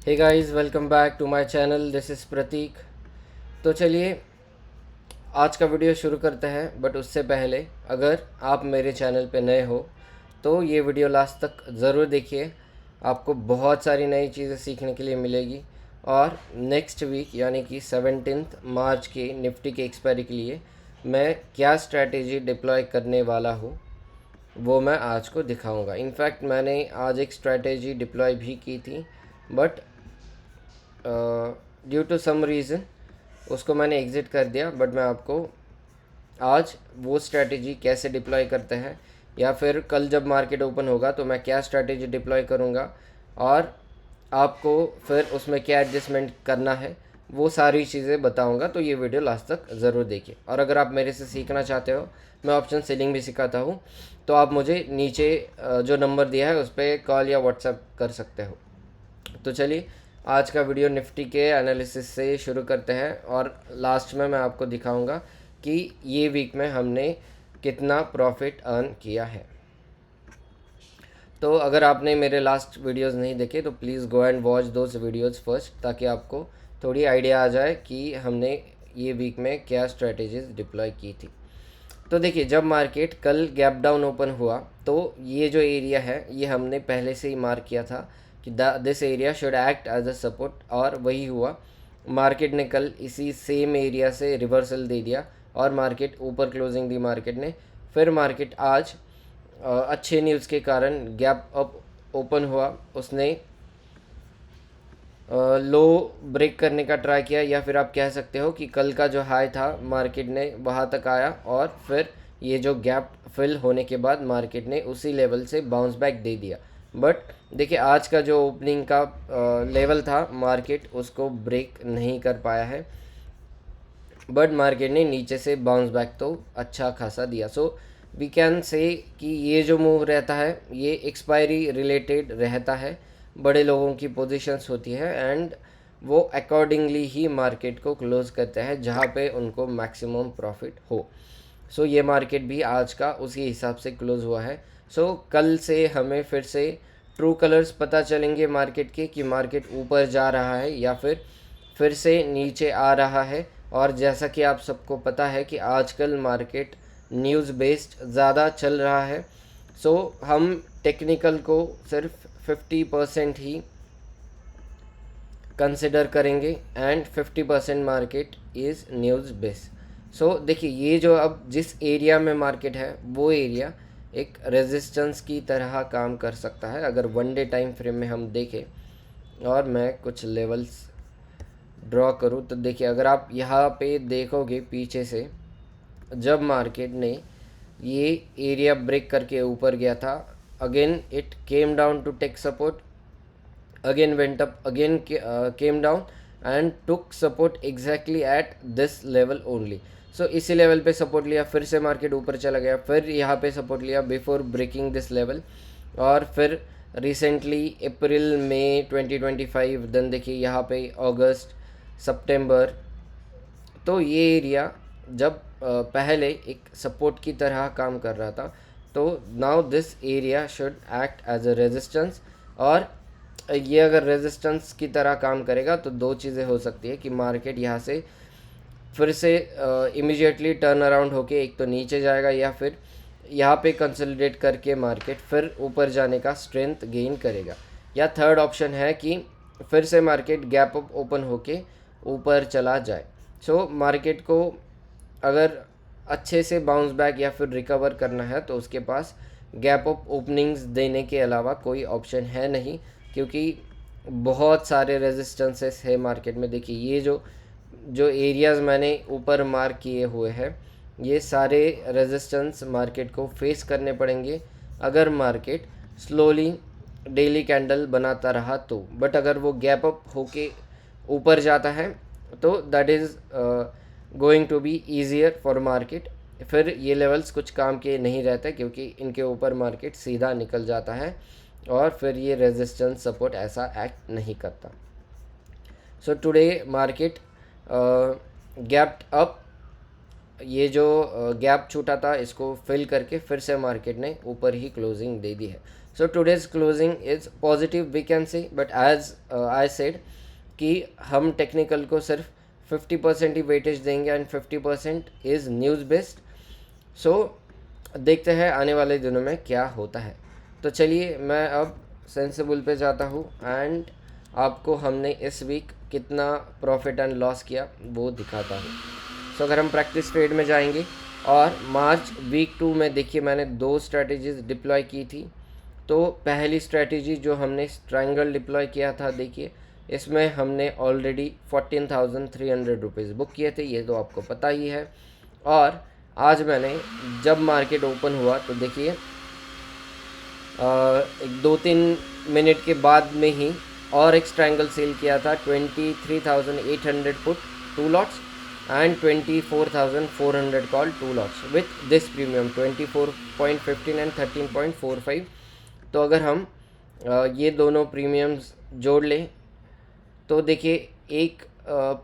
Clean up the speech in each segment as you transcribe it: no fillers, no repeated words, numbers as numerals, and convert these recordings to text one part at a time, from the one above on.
Hey guys, welcome back to my channel. This is Prateek. तो चलिए आज का वीडियो शुरू करते हैं। बट उससे पहले अगर आप मेरे चैनल पे नए हो तो ये वीडियो लास्ट तक ज़रूर देखिए। आपको बहुत सारी नई चीज़ें सीखने के लिए मिलेगी। और नेक्स्ट वीक यानी कि 17 मार्च के निफ्टी के एक्सपायरी के लिए मैं क्या स्ट्रैटेजी डिप्लॉय करने वाला हूँ वो मैं आज को दिखाऊंगा। इनफैक्ट मैंने आज एक स्ट्रैटेजी डिप्लॉय भी की थी, but due to some reason उसको मैंने एग्ज़िट कर दिया। बट मैं आपको आज वो स्ट्रैटेजी कैसे डिप्लॉय करते हैं, या फिर कल जब मार्केट ओपन होगा तो मैं क्या स्ट्रैटेजी डिप्लॉय करूँगा और आपको फिर उसमें क्या एडजस्टमेंट करना है, वो सारी चीज़ें बताऊंगा। तो ये वीडियो लास्ट तक ज़रूर देखिए। और अगर आप मेरे से सीखना चाहते हो, मैं ऑप्शन सेलिंग भी सिखाता हूँ, तो आप मुझे नीचे जो नंबर दिया है उस पर कॉल या व्हाट्सएप कर सकते हो। तो चलिए आज का वीडियो निफ्टी के एनालिसिस से शुरू करते हैं और लास्ट में मैं आपको दिखाऊंगा कि ये वीक में हमने कितना प्रॉफिट अर्न किया है। तो अगर आपने मेरे लास्ट वीडियोस नहीं देखे तो please go and watch those videos first, ताकि आपको थोड़ी आइडिया आ जाए कि हमने ये वीक में क्या स्ट्रेटजीज डिप्लॉय की थी। तो देखिए, जब मार्केट कल गैप डाउन ओपन हुआ तो ये जो एरिया है ये हमने पहले से ही मार्क किया था कि this area should act as a support, और वही हुआ। मार्केट ने कल इसी सेम एरिया से रिवर्सल दे दिया और मार्केट ऊपर क्लोजिंग दी मार्केट ने। फिर मार्केट आज अच्छे न्यूज़ के कारण गैप अप ओपन हुआ। उसने लो ब्रेक करने का ट्राई किया, या फिर आप कह सकते हो कि कल का जो हाई था मार्केट ने वहाँ तक आया, और फिर ये जो गैप फिल होने के बाद मार्केट ने उसी लेवल से बाउंस बैक दे दिया। बट देखिए, आज का जो ओपनिंग का लेवल था मार्केट उसको ब्रेक नहीं कर पाया है, बट मार्केट ने नीचे से बाउंस बैक तो अच्छा खासा दिया। सो वी कैन से कि ये जो मूव रहता है ये एक्सपायरी रिलेटेड रहता है, बड़े लोगों की पोजीशंस होती है एंड वो अकॉर्डिंगली ही मार्केट को क्लोज करते हैं जहाँ पे उनको मैक्सिमम प्रॉफिट हो। सो ये मार्केट भी आज का उसी हिसाब से क्लोज हुआ है। सो कल से हमें फिर से ट्रू कलर्स पता चलेंगे मार्केट के कि मार्केट ऊपर जा रहा है या फिर से नीचे आ रहा है। और जैसा कि आप सबको पता है कि आजकल मार्केट न्यूज़ बेस्ड ज़्यादा चल रहा है। सो हम टेक्निकल को सिर्फ 50% ही कंसिडर करेंगे and 50% market is news based. So देखिए, ये जो अब जिस एरिया में मार्केट है वो एरिया एक रेजिस्टेंस की तरह काम कर सकता है अगर वन डे टाइम फ्रेम में हम देखें। और मैं कुछ लेवल्स ड्रॉ करूँ तो देखिए, अगर आप यहाँ पे देखोगे पीछे से, जब मार्केट ने ये एरिया ब्रेक करके ऊपर गया था, again it came down to take support, again went up, again came down and took support exactly at this level only. सो इसी लेवल पे सपोर्ट लिया, फिर से मार्केट ऊपर चला गया, फिर यहाँ पे सपोर्ट लिया बिफोर ब्रेकिंग दिस लेवल, और फिर रिसेंटली अप्रैल मई 2025, देन देखिए यहाँ पे अगस्त सितंबर। तो ये एरिया जब पहले एक सपोर्ट की तरह काम कर रहा था, तो now this area should act as a resistance. और ये अगर रेजिस्टेंस की तरह काम करेगा तो दो चीज़ें हो सकती है कि मार्केट यहाँ से फिर से इमीडिएटली टर्न अराउंड होके एक तो नीचे जाएगा, या फिर यहाँ पे कंसोलिडेट करके मार्केट फिर ऊपर जाने का स्ट्रेंथ गेन करेगा। या थर्ड ऑप्शन है कि फिर से मार्केट गैप अप ओपन होके ऊपर चला जाए। सो मार्केट को अगर अच्छे से बाउंस बैक या फिर रिकवर करना है तो उसके पास गैप अप ओपनिंग्स देने के अलावा कोई ऑप्शन है नहीं, क्योंकि बहुत सारे रेजिस्टेंसेस है मार्केट में। देखिए, ये जो जो एरियाज़ मैंने ऊपर मार्क किए हुए हैं ये सारे रेजिस्टेंस मार्केट को फेस करने पड़ेंगे अगर मार्केट स्लोली डेली कैंडल बनाता रहा तो। बट अगर वो गैप अप होके ऊपर जाता है तो that is going to be easier for market. फिर ये लेवल्स कुछ काम के नहीं रहते, क्योंकि इनके ऊपर मार्केट सीधा निकल जाता है और फिर ये रेजिस्टेंस सपोर्ट ऐसा एक्ट नहीं करता। So today market gapped up, ये जो गैप छूटा था इसको फिल करके फिर से मार्केट ने ऊपर ही क्लोजिंग दे दी है। So today's closing is positive we can say, but as I said कि हम टेक्निकल को सिर्फ 50% ही वेटेज देंगे एंड 50% इज़ न्यूज़ बेस्ड. सो देखते हैं आने वाले दिनों में क्या होता है. तो चलिए मैं अब सेंसिबल पे जाता हूँ एंड आपको हमने इस वीक कितना प्रॉफिट एंड लॉस किया वो दिखाता हूँ. सो अगर हम प्रैक्टिस ट्रेड में जाएंगे और मार्च वीक 2 में देखिए मैंने 2 स्ट्रैटेजीज डिप्लॉय की थी. तो पहली स्ट्रैटेजी जो हमने ट्रायंगल डिप्लॉय किया था, देखिए इसमें हमने ऑलरेडी 14,300 रुपीज़ बुक किए थे, ये तो आपको पता ही है. और आज मैंने जब मार्केट ओपन हुआ तो देखिए एक 2-3 मिनट के बाद में ही और एक ट्रायंगल सेल किया था. 23,800 put 2 lots and 24,400 call 2 lots with this premium 24.15 and 13.45. तो अगर हम ये दोनों प्रीमियम्स जोड़ लें तो देखिए एक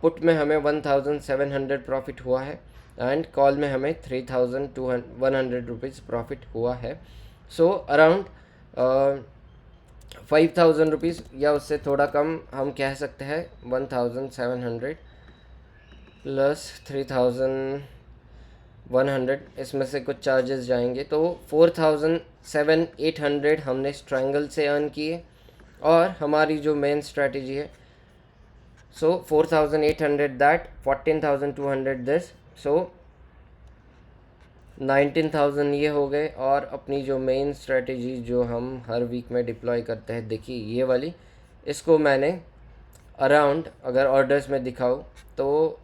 पुट में हमें 1,700 प्रॉफिट हुआ है एंड कॉल में हमें 3,100 रुपीज़ प्रॉफिट हुआ है. सो अराउंड 5,000 रुपीज़ या उससे थोड़ा कम हम कह सकते हैं. 1,700 प्लस 3,100, इसमें से कुछ चार्जेस जाएंगे तो 4,700-800 हमने स्ट्रैंगल से अर्न किए. और हमारी जो मेन स्ट्रैटेजी है, सो 4,800 दैट 14,200 दिस, सो 19,000 ये हो गए. और अपनी जो मेन स्ट्रैटेजी जो हम हर वीक में डिप्लॉय करते हैं, देखिए ये वाली, इसको मैंने अराउंड अगर ऑर्डर्स में दिखाऊँ तो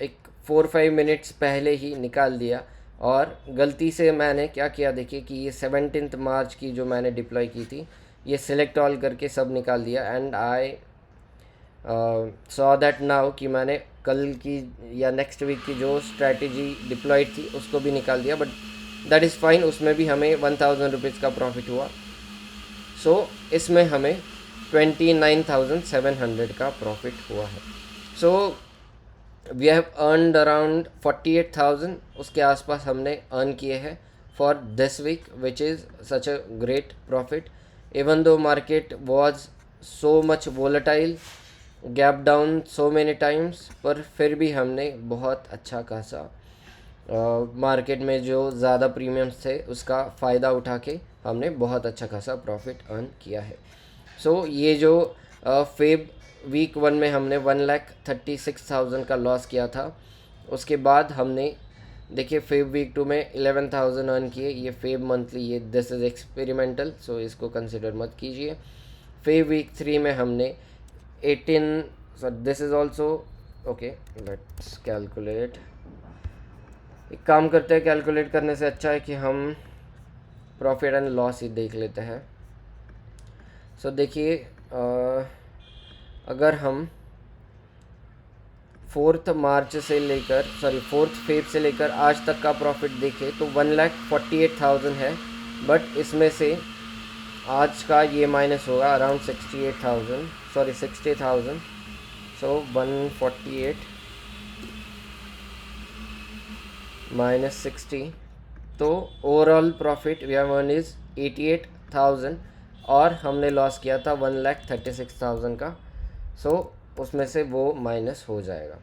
एक 4-5 मिनट्स पहले ही निकाल दिया. और गलती से मैंने क्या किया, देखिए कि ये 17 मार्च की जो मैंने डिप्लॉय की थी ये सिलेक्ट ऑल करके सब निकाल दिया. And I saw that now कि मैंने कल की या नेक्स्ट वीक की जो स्ट्रैटेजी डिप्लॉयड थी उसको भी निकाल दिया. बट दैट इज़ फाइन, उसमें भी हमें 1,000 रुपीज़ का प्रॉफिट हुआ. सो इसमें हमें 29,700 का प्रॉफिट हुआ है. So we have earned around 48,000 उसके आसपास हमने अर्न किए हैं for this week, which is such a great profit. Even though market was so much volatile, gap down so many times, पर फिर भी हमने बहुत अच्छा खासा मार्केट में जो ज़्यादा प्रीमियम्स थे उसका फ़ायदा उठा के हमने बहुत अच्छा खासा प्रॉफिट अर्न किया है. सो ये जो फेब वीक 1 में हमने 1,36,000 का लॉस किया था, उसके बाद हमने देखिए फेब वीक 2 में 11,000 अर्न किए. ये फेब मंथली, ये दिस इज़ एक्सपेरिमेंटल, सो इसको कंसिडर मत कीजिए. फेब वीक 3 में हमने 18, so this is also okay. Let's calculate. एक काम करते हैं, कैलकुलेट करने से अच्छा है कि हम प्रॉफिट एंड लॉस ही देख लेते हैं. सो देखिए अगर हम 4 मार्च से लेकर 4 फेब से लेकर आज तक का प्रॉफिट देखें तो 1,48,000 है. बट इसमें से आज का ये माइनस होगा अराउंड 60,000. सो 148 माइनस 60, तो overall profit we have earn is 88,000 और हमने लॉस किया था 1,36,000 का. सो उसमें से वो माइनस हो जाएगा.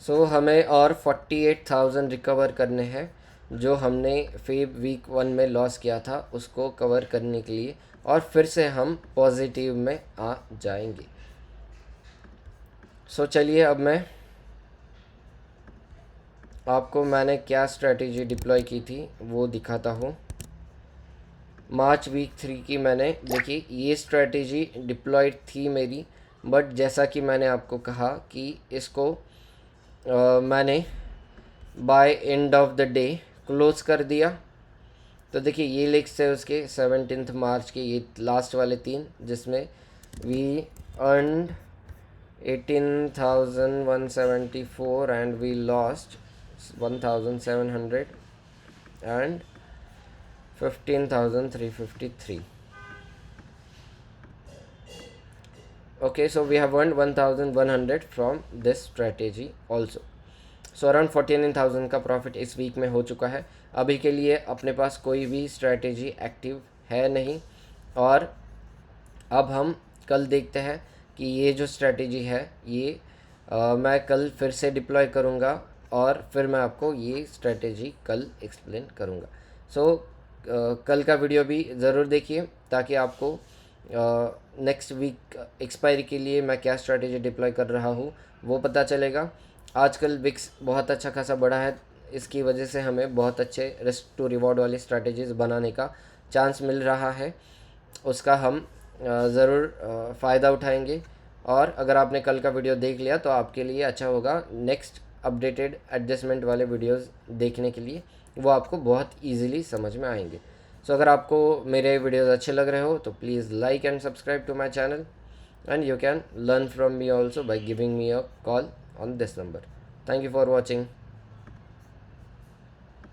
सो हमें और 48,000 रिकवर करने हैं जो हमने फेब वीक 1 में लॉस किया था उसको कवर करने के लिए, और फिर से हम पॉजिटिव में आ जाएंगे. सो चलिए अब मैं आपको मैंने क्या स्ट्रैटेजी डिप्लॉय की थी वो दिखाता हूँ. मार्च वीक 3 की मैंने देखिए ये स्ट्रैटेजी डिप्लॉयड थी मेरी, बट जैसा कि मैंने आपको कहा कि इसको मैंने by end of the day close कर दिया. तो देखिए ये लिक्स थे उसके 17 मार्च के, ये लास्ट वाले 3 जिसमें we earned 18,174 and we lost 1,700 and 15,353. Okay, so we have earned 1,100 from this strategy also. So around 49,000 का प्रॉफिट इस वीक में हो चुका है। अभी के लिए अपने पास कोई भी स्ट्रैटेजी एक्टिव है नहीं, और अब हम कल देखते हैं कि ये जो स्ट्रैटेजी है ये मैं कल फिर से डिप्लॉय करूँगा, और फिर मैं आपको ये स्ट्रैटेजी कल एक्सप्लेन करूँगा। सो कल का वीडियो भी ज़रूर देखिए, ताकि आपको नेक्स्ट वीक एक्सपायरी के लिए मैं क्या स्ट्रैटेजी डिप्लॉय कर रहा हूँ वो पता चलेगा। आजकल विक्स बहुत अच्छा खासा बढ़ा है, इसकी वजह से हमें बहुत अच्छे रिस्क टू रिवॉर्ड वाली स्ट्रैटेजीज़ बनाने का चांस मिल रहा है, उसका हम ज़रूर फ़ायदा उठाएंगे। और अगर आपने कल का वीडियो देख लिया तो आपके लिए अच्छा होगा नेक्स्ट अपडेटेड एडजस्टमेंट वाले वीडियोस देखने के लिए, वो आपको बहुत इजीली समझ में आएंगे। सो अगर आपको मेरे वीडियोस अच्छे लग रहे हो तो please like and subscribe to my channel, and you can learn from me also by giving me a call on this number. Thank you for watching.